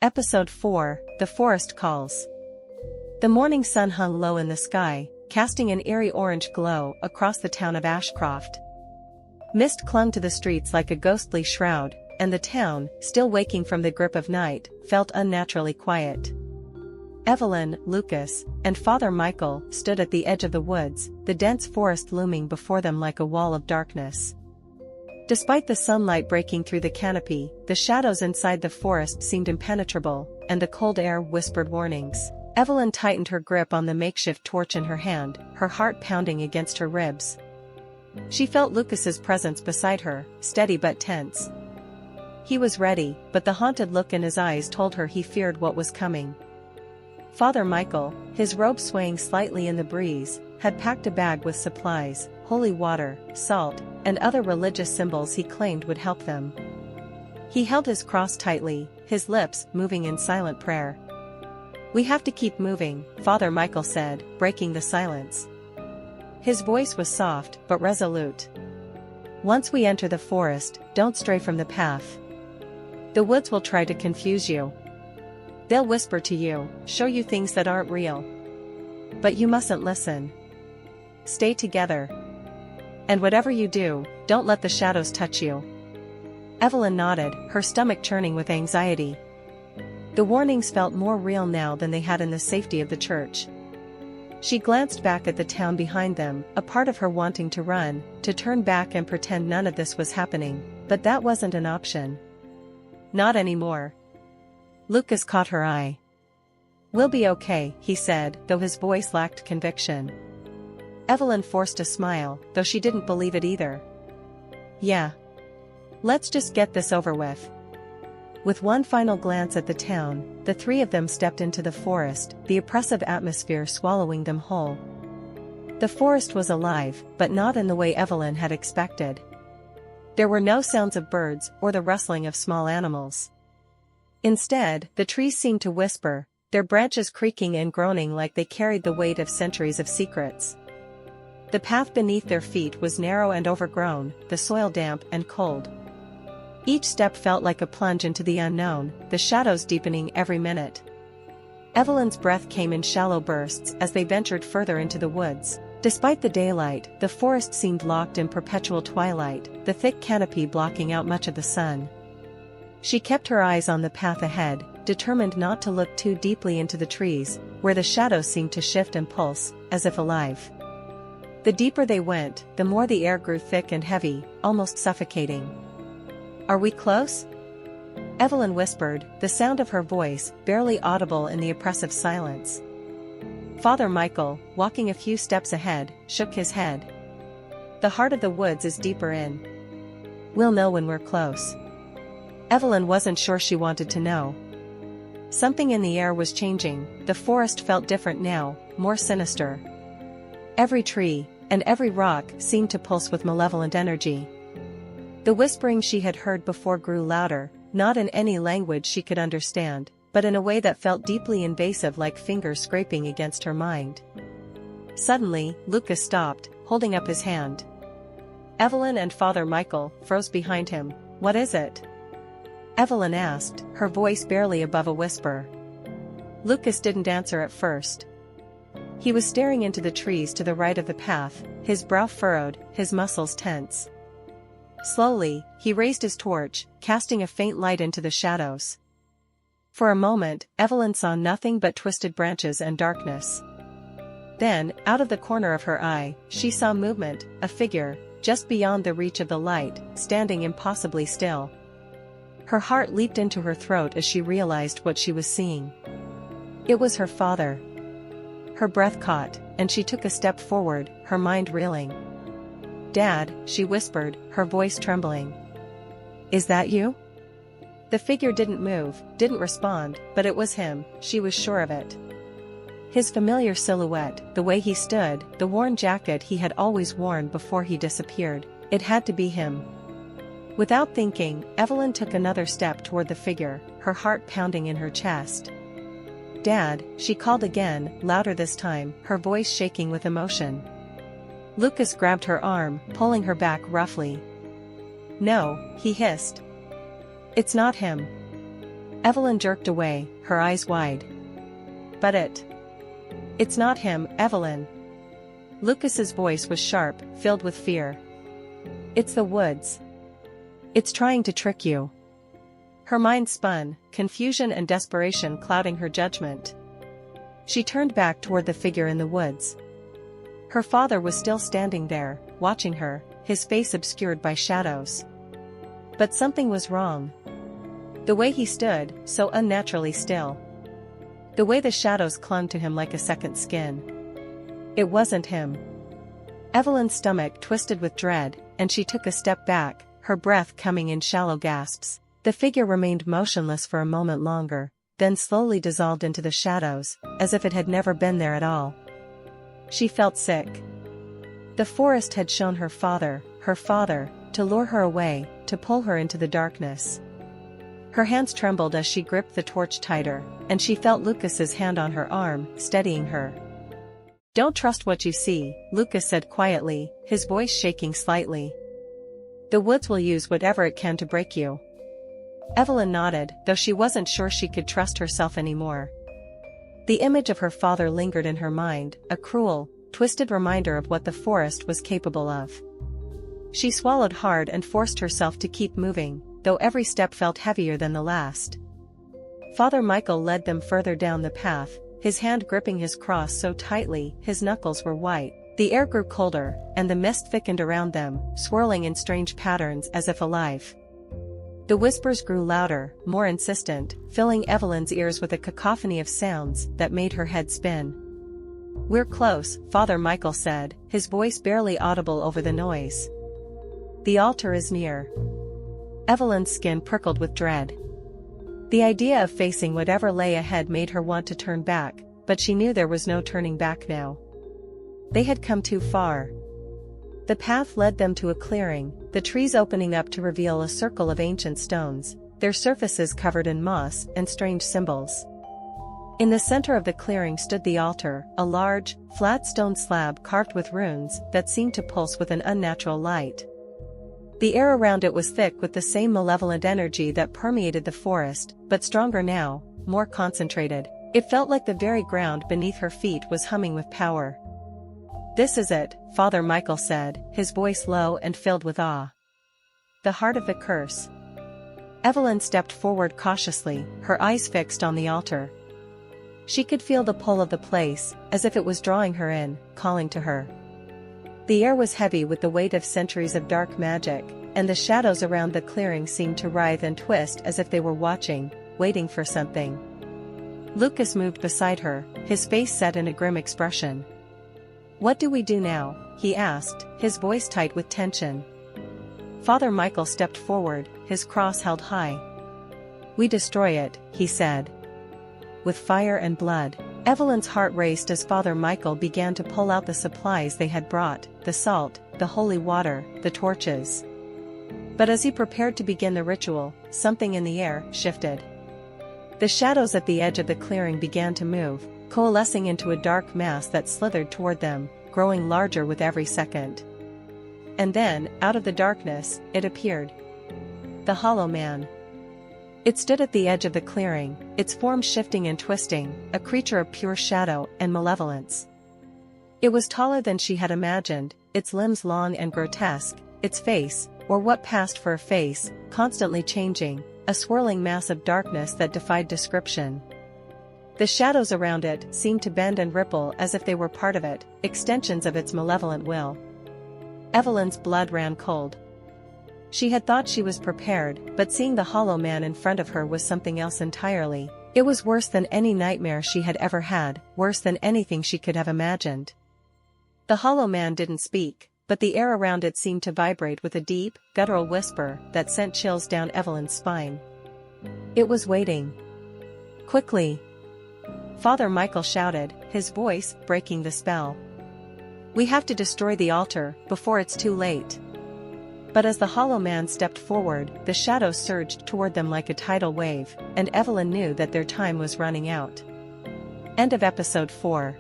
Episode 4, The Forest Calls. The morning sun hung low in the sky, casting an eerie orange glow across the town of Ashcroft. Mist clung to the streets like a ghostly shroud, and the town, still waking from the grip of night, felt unnaturally quiet. Evelyn, Lucas, and Father Michael stood at the edge of the woods, the dense forest looming before them like a wall of darkness. Despite the sunlight breaking through the canopy, the shadows inside the forest seemed impenetrable, and the cold air whispered warnings. Evelyn tightened her grip on the makeshift torch in her hand, her heart pounding against her ribs. She felt Lucas's presence beside her, steady but tense. He was ready, but the haunted look in his eyes told her he feared what was coming. Father Michael, his robe swaying slightly in the breeze, had packed a bag with supplies, holy water, salt, and other religious symbols he claimed would help them. He held his cross tightly, his lips moving in silent prayer. "We have to keep moving," Father Michael said, breaking the silence. His voice was soft but resolute. "Once we enter the forest, don't stray from the path. The woods will try to confuse you. They'll whisper to you, show you things that aren't real. But you mustn't listen. Stay together. And whatever you do, don't let the shadows touch you." Evelyn nodded, her stomach churning with anxiety. The warnings felt more real now than they had in the safety of the church. She glanced back at the town behind them, a part of her wanting to run, to turn back and pretend none of this was happening, but that wasn't an option. Not anymore. Lucas caught her eye. "We'll be okay," he said, though his voice lacked conviction. Evelyn forced a smile, though she didn't believe it either. "Yeah. Let's just get this over with." With one final glance at the town, the three of them stepped into the forest, the oppressive atmosphere swallowing them whole. The forest was alive, but not in the way Evelyn had expected. There were no sounds of birds or the rustling of small animals. Instead, the trees seemed to whisper, their branches creaking and groaning like they carried the weight of centuries of secrets. The path beneath their feet was narrow and overgrown, the soil damp and cold. Each step felt like a plunge into the unknown, the shadows deepening every minute. Evelyn's breath came in shallow bursts as they ventured further into the woods. Despite the daylight, the forest seemed locked in perpetual twilight, the thick canopy blocking out much of the sun. She kept her eyes on the path ahead, determined not to look too deeply into the trees, where the shadows seemed to shift and pulse, as if alive. The deeper they went, the more the air grew thick and heavy, almost suffocating. "Are we close?" Evelyn whispered, the sound of her voice barely audible in the oppressive silence. Father Michael, walking a few steps ahead, shook his head. "The heart of the woods is deeper in. We'll know when we're close." Evelyn wasn't sure she wanted to know. Something in the air was changing, the forest felt different now, more sinister. Every tree, and every rock seemed to pulse with malevolent energy. The whispering she had heard before grew louder, not in any language she could understand, but in a way that felt deeply invasive, like fingers scraping against her mind. Suddenly, Lucas stopped, holding up his hand. Evelyn and Father Michael froze behind him. "What is it?" Evelyn asked, her voice barely above a whisper. Lucas didn't answer at first. He was staring into the trees to the right of the path, his brow furrowed, his muscles tense. Slowly, he raised his torch, casting a faint light into the shadows. For a moment, Evelyn saw nothing but twisted branches and darkness. Then, out of the corner of her eye, she saw movement, a figure, just beyond the reach of the light, standing impossibly still. Her heart leaped into her throat as she realized what she was seeing. It was her father. Her breath caught, and she took a step forward, her mind reeling. "Dad," she whispered, her voice trembling. "Is that you?" The figure didn't move, didn't respond, but it was him, she was sure of it. His familiar silhouette, the way he stood, the worn jacket he had always worn before he disappeared, it had to be him. Without thinking, Evelyn took another step toward the figure, her heart pounding in her chest. "Dad," she called again, louder this time, her voice shaking with emotion. Lucas grabbed her arm, pulling her back roughly. "No," he hissed. "It's not him. Evelyn jerked away, her eyes wide. But it's not him, Evelyn. Lucas's voice was sharp, filled with fear. It's the woods. It's trying to trick you. Her mind spun, confusion and desperation clouding her judgment. She turned back toward the figure in the woods. Her father was still standing there, watching her, his face obscured by shadows. But something was wrong. The way he stood, so unnaturally still. The way the shadows clung to him like a second skin. It wasn't him. Evelyn's stomach twisted with dread, and she took a step back, her breath coming in shallow gasps. The figure remained motionless for a moment longer, then slowly dissolved into the shadows, as if it had never been there at all. She felt sick. The forest had shown her father, to lure her away, to pull her into the darkness. Her hands trembled as she gripped the torch tighter, and she felt Lucas's hand on her arm, steadying her. Don't trust what you see, Lucas said quietly, his voice shaking slightly. The woods will use whatever it can to break you. Evelyn nodded, though she wasn't sure she could trust herself anymore. The image of her father lingered in her mind, a cruel, twisted reminder of what the forest was capable of. She swallowed hard and forced herself to keep moving, though every step felt heavier than the last. Father Michael led them further down the path, his hand gripping his cross so tightly his knuckles were white. The air grew colder, and the mist thickened around them, swirling in strange patterns as if alive. The whispers grew louder, more insistent, filling Evelyn's ears with a cacophony of sounds that made her head spin. We're close, Father Michael said, his voice barely audible over the noise. The altar is near. Evelyn's skin prickled with dread. The idea of facing whatever lay ahead made her want to turn back, but she knew there was no turning back now. They had come too far. The path led them to a clearing, the trees opening up to reveal a circle of ancient stones, their surfaces covered in moss and strange symbols. In the center of the clearing stood the altar, a large, flat stone slab carved with runes that seemed to pulse with an unnatural light. The air around it was thick with the same malevolent energy that permeated the forest, but stronger now, more concentrated. It felt like the very ground beneath her feet was humming with power. This is it, Father Michael said, his voice low and filled with awe. The heart of the curse. Evelyn stepped forward cautiously, her eyes fixed on the altar. She could feel the pull of the place, as if it was drawing her in, calling to her. The air was heavy with the weight of centuries of dark magic, and the shadows around the clearing seemed to writhe and twist as if they were watching, waiting for something. Lucas moved beside her, his face set in a grim expression. What do we do now? He asked, his voice tight with tension. Father Michael stepped forward, his cross held high. We destroy it, he said. With fire and blood. Evelyn's heart raced as Father Michael began to pull out the supplies they had brought, the salt, the holy water, the torches. But as he prepared to begin the ritual, something in the air shifted. The shadows at the edge of the clearing began to move, coalescing into a dark mass that slithered toward them, growing larger with every second. And then, out of the darkness, it appeared. The Hollow Man. It stood at the edge of the clearing, its form shifting and twisting, a creature of pure shadow and malevolence. It was taller than she had imagined, its limbs long and grotesque, its face, or what passed for a face, constantly changing, a swirling mass of darkness that defied description. The shadows around it seemed to bend and ripple as if they were part of it, extensions of its malevolent will. Evelyn's blood ran cold. She had thought she was prepared, but seeing the Hollow Man in front of her was something else entirely. It was worse than any nightmare she had ever had, worse than anything she could have imagined. The Hollow Man didn't speak, but the air around it seemed to vibrate with a deep, guttural whisper that sent chills down Evelyn's spine. It was waiting. Quickly! Father Michael shouted, his voice breaking the spell. We have to destroy the altar, before it's too late. But as the Hollow Man stepped forward, the shadows surged toward them like a tidal wave, and Evelyn knew that their time was running out. End of episode 4.